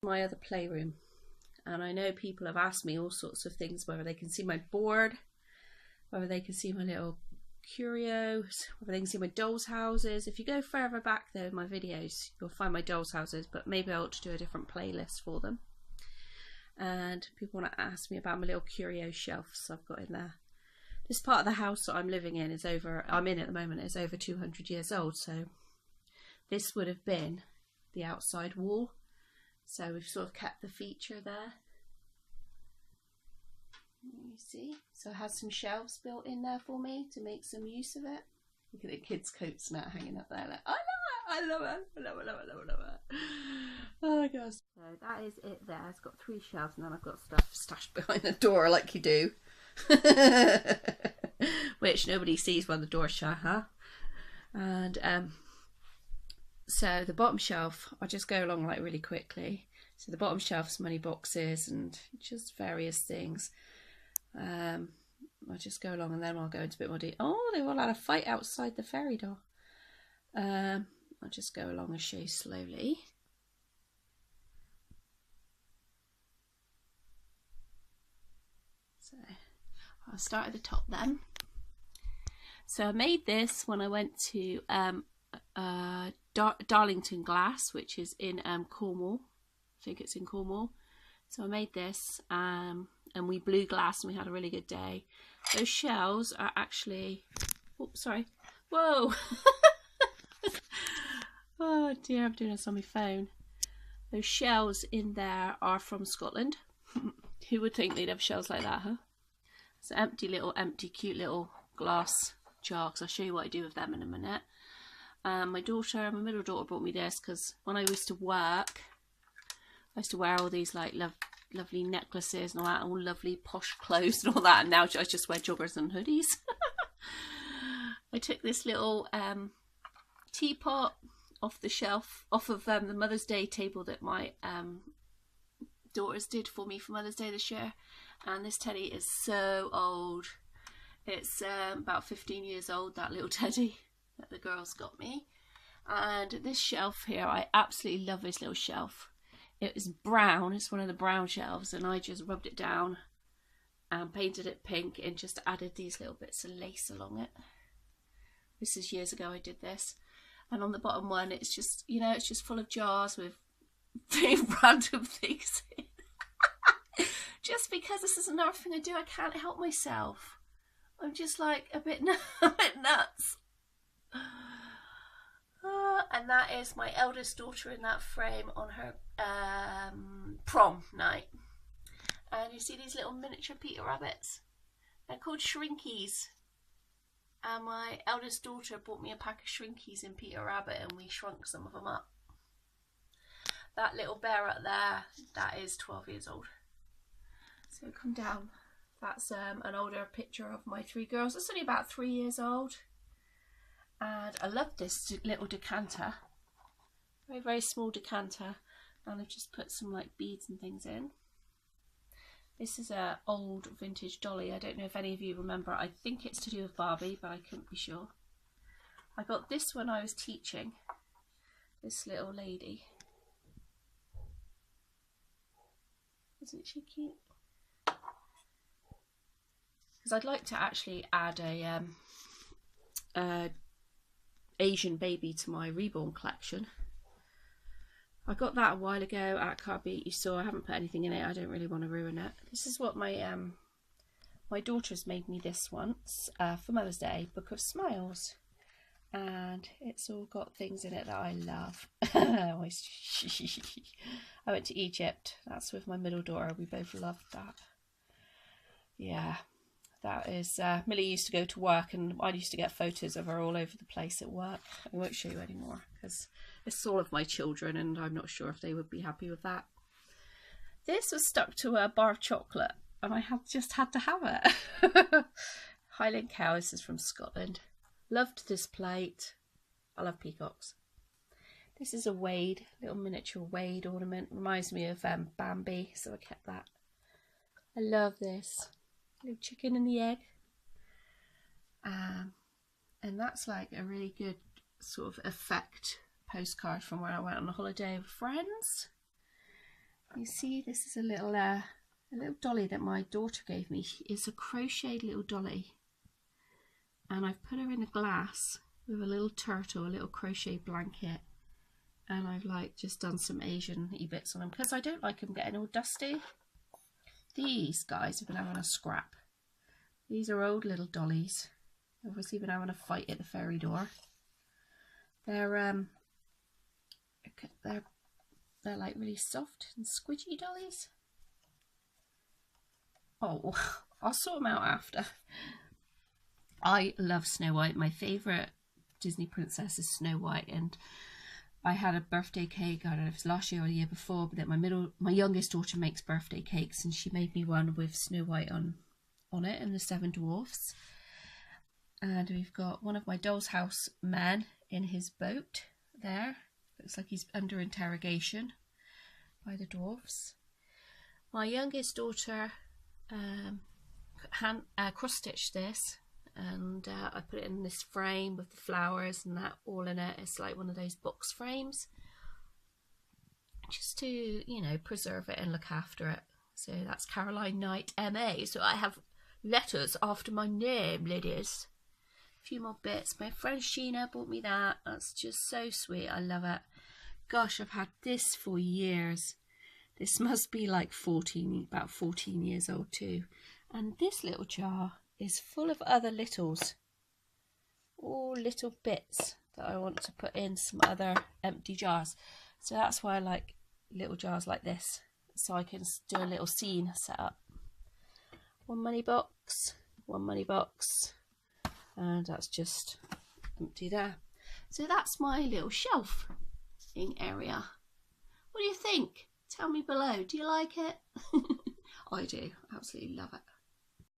my other playroom, and I know people have asked me all sorts of things, whether they can see my board, whether they can see my little curios, whether they can see my dolls' houses. If you go further back though in my videos, you'll find my dolls' houses, but maybe I ought to do a different playlist for them. And people want to ask me about my little curio shelves I've got in there. This part of the house that I'm living in is I'm in at the moment, is over 200 years old, so this would have been the outside wall. So we've sort of kept the feature there. You see? So it has some shelves built in there for me to make some use of it. Look at the kids' coats now hanging up there. Like, I love it, I love it, I love it, I love it, I love it. Oh my gosh. So that is it there. It's got 3 shelves, and then I've got stuff stashed behind the door like you do. Which nobody sees when the door's shut, huh? And so the bottom shelf, I'll just go along like really quickly. So the bottom shelf's money boxes and just various things. I'll just go along and then I'll go into a bit more detail. Oh, they all had a fight outside the fairy door. I'll just go along and show you slowly. So I'll start at the top then. So I made this when I went to Darlington Glass, which is in Cornwall. I think it's in Cornwall. So I made this and we blew glass and we had a really good day. Those shells are actually, oops, sorry, whoa. Oh dear, I'm doing this on my phone. Those shells in there are from Scotland. Who would think they'd have shells like that, huh? It's an empty, cute little glass jar, because I'll show you what I do with them in a minute. My middle daughter brought me this because when I used to work, I used to wear all these like lovely necklaces and all that, all lovely posh clothes and all that, and now I just wear joggers and hoodies. I took this little teapot off the shelf, off of the Mother's Day table that my daughters did for me for Mother's Day this year, and this teddy is so old. It's about 15 years old, that little teddy that the girls got me. And this shelf here, I absolutely love this little shelf. It is brown, it's one of the brown shelves, and I just rubbed it down and painted it pink and just added these little bits of lace along it. This is years ago I did this. And on the bottom one, it's just, you know, it's just full of jars with very random things in. Just because this is another thing I do, I can't help myself. I'm just like a bit nuts. And that is my eldest daughter in that frame on her prom night. And you see these little miniature Peter Rabbits? They're called Shrinkies. And my eldest daughter bought me a pack of Shrinkies in Peter Rabbit, and we shrunk some of them up. That little bear up there, that is 12 years old. So come down. That's an older picture of my 3 girls. It's only about 3 years old. And I love this little decanter. Very, very small decanter. And I've just put some like beads and things in. This is an old vintage dolly. I don't know if any of you remember. I think it's to do with Barbie, but I couldn't be sure. I got this when I was teaching. This little lady. Isn't she cute? Because I'd like to actually add a Asian baby to my reborn collection. I got that a while ago at Carbeat. You saw I haven't put anything in it. I don't really want to ruin it. This is what my my daughter's made me this once for Mother's Day, Book of Smiles, and it's all got things in it that I love. I went to Egypt. That's with my middle daughter. We both loved that. Yeah, that is. Millie used to go to work, and I used to get photos of her all over the place at work. I won't show you anymore because it's all of my children, and I'm not sure if they would be happy with that. This was stuck to a bar of chocolate, and I just had to have it. Highland Cow. This is from Scotland. Loved this plate. I love peacocks. This is a Wade, little miniature Wade ornament. Reminds me of Bambi, so I kept that. I love this. Little chicken and the egg. And that's like a really good sort of effect postcard from where I went on a holiday with friends. You see, this is a little dolly that my daughter gave me. It's a crocheted little dolly, and I've put her in a glass with a little turtle, a little crochet blanket, and I've like just done some Asian-y bits on them because I don't like them getting all dusty. These guys have been having a scrap. These are old little dollies. Obviously been having a fight at the ferry door. They're like really soft and squidgy dollies. Oh, I'll sort them out after. I love Snow White. My favourite Disney princess is Snow White, and I had a birthday cake, I don't know if it was last year or the year before, but that my youngest daughter makes birthday cakes, and she made me one with Snow White on it and the 7 dwarfs. And we've got one of my doll's house men in his boat there. Looks like he's under interrogation by the dwarfs. My youngest daughter cross-stitched this, and I put it in this frame with the flowers and that all in it. It's like one of those box frames, just to, you know, preserve it and look after it. So that's Caroline Knight MA. So I have letters after my name, ladies. A few more bits. My friend Sheena bought me that. That's just so sweet. I love it. Gosh, I've had this for years. This must be like about 14 years old too. And this little jar is full of other littles. All little bits that I want to put in some other empty jars. So that's why I like little jars like this. So I can do a little scene set up. One money box, and that's just empty there. So that's my little shelving area. What do you think? Tell me below. Do you like it? I do. Absolutely love it.